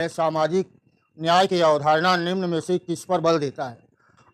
सामाजिक न्याय की अवधारणा निम्न में से किस पर बल देता है?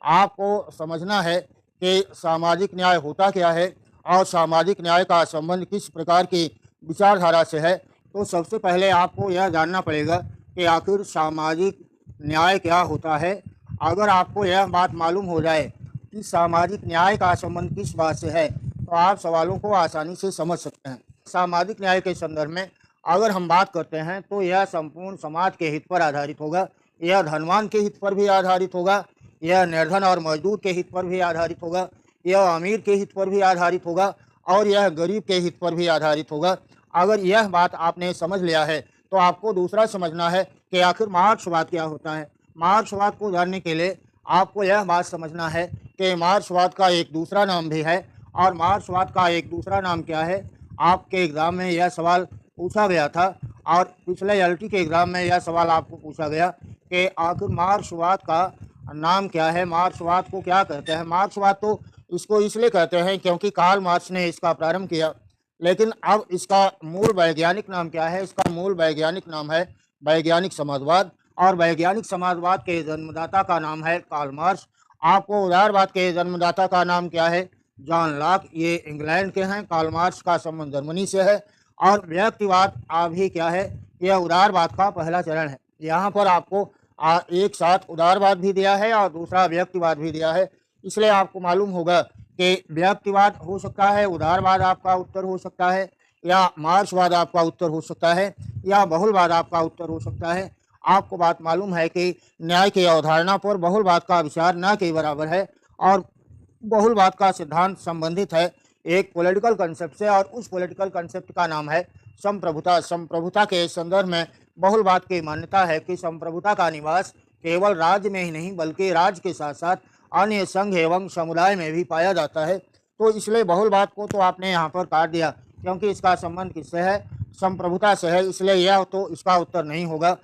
आपको समझना है कि सामाजिक न्याय होता क्या है और सामाजिक न्याय का संबंध किस प्रकार की विचारधारा से है। तो सबसे पहले आपको यह जानना पड़ेगा कि आखिर सामाजिक न्याय क्या होता है। अगर आपको यह बात मालूम हो जाए कि सामाजिक न्याय का संबंध किस बात से है, तो आप सवालों को आसानी से समझ सकते हैं। सामाजिक न्याय के संदर्भ में अगर हम बात करते हैं तो यह संपूर्ण समाज के हित पर आधारित होगा, यह धनवान के हित पर भी आधारित होगा, यह निर्धन और मजदूर के हित पर भी आधारित होगा, यह अमीर के हित पर भी आधारित होगा और यह गरीब के हित पर भी आधारित होगा। अगर यह बात आपने समझ लिया है तो आपको दूसरा समझना है कि आखिर मार्क्सवाद क्या होता है। मार्क्सवाद को जानने के लिए आपको यह बात समझना है कि मार्क्सवाद का एक दूसरा नाम भी है। और मार्क्सवाद का एक दूसरा नाम क्या है? आपके एग्ज़ाम में यह सवाल पूछा गया था और पिछले एलटी के एग्ज़ाम में यह सवाल आपको पूछा गया कि आखिर मार्क्सवाद का नाम क्या है, मार्क्सवाद को क्या कहते हैं। मार्क्सवाद तो इसको इसलिए कहते हैं क्योंकि कार्ल मार्क्स ने इसका प्रारंभ किया, लेकिन अब इसका मूल वैज्ञानिक नाम क्या है? इसका मूल वैज्ञानिक नाम है वैज्ञानिक समाजवाद और वैज्ञानिक समाजवाद के जन्मदाता का नाम है कार्ल मार्क्स। आपको उदारवाद के जन्मदाता का नाम क्या है? John Locke. ये इंग्लैंड के हैं। कार्ल मार्क्स का संबंध जर्मनी से है। और व्यक्तिवाद अभी क्या है? यह उदारवाद का पहला चरण है। यहाँ पर आपको एक साथ उदारवाद भी दिया है और दूसरा व्यक्तिवाद भी दिया है। इसलिए आपको मालूम होगा कि व्यक्तिवाद हो सकता है, उदारवाद आपका उत्तर हो सकता है, या मार्क्सवाद आपका उत्तर हो सकता है, या बहुलवाद आपका उत्तर हो सकता है। आपको बात मालूम है कि न्याय की अवधारणा पर बहुलवाद का विचार न के बराबर है और बहुलवाद का सिद्धांत संबंधित है एक पॉलिटिकल कंसेप्ट से और उस पॉलिटिकल कंसेप्ट का नाम है संप्रभुता। संप्रभुता के संदर्भ में बहुलवाद की मान्यता है कि संप्रभुता का निवास केवल राज्य में ही नहीं बल्कि राज्य के साथ साथ अन्य संघ एवं समुदाय में भी पाया जाता है। तो इसलिए बहुलवाद को तो आपने यहाँ पर काट दिया क्योंकि इसका संबंध किससे है? संप्रभुता से है, इसलिए यह तो इसका उत्तर नहीं होगा।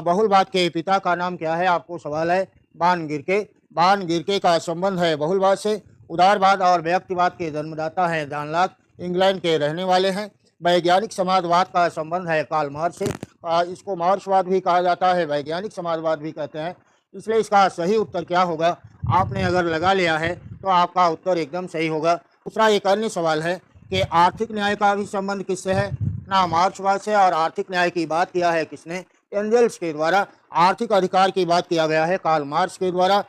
बहुलवाद के पिता का नाम क्या है? आपको सवाल है बान-गिरके। बान-गिरके का संबंध है बहुलवाद से। उदारवाद और व्यक्तिवाद के जन्मदाता हैं जॉन लॉक, इंग्लैंड के रहने वाले हैं। वैज्ञानिक समाजवाद का संबंध है कार्ल मार्क्स से। इसको मार्क्सवाद भी कहा जाता है, वैज्ञानिक समाजवाद भी कहते हैं। इसलिए इसका सही उत्तर क्या होगा? आपने अगर लगा लिया है तो आपका उत्तर एकदम सही होगा। दूसरा एक अन्य सवाल है कि आर्थिक न्याय का भी संबंध किससे है? ना मार्क्सवाद से। और आर्थिक न्याय की बात किया है किसने? एंजल्स के द्वारा। आर्थिक अधिकार की बात किया गया है कार्ल मार्क्स के द्वारा।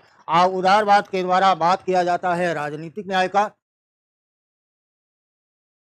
उदारवाद के द्वारा बात किया जाता है राजनीतिक न्याय का।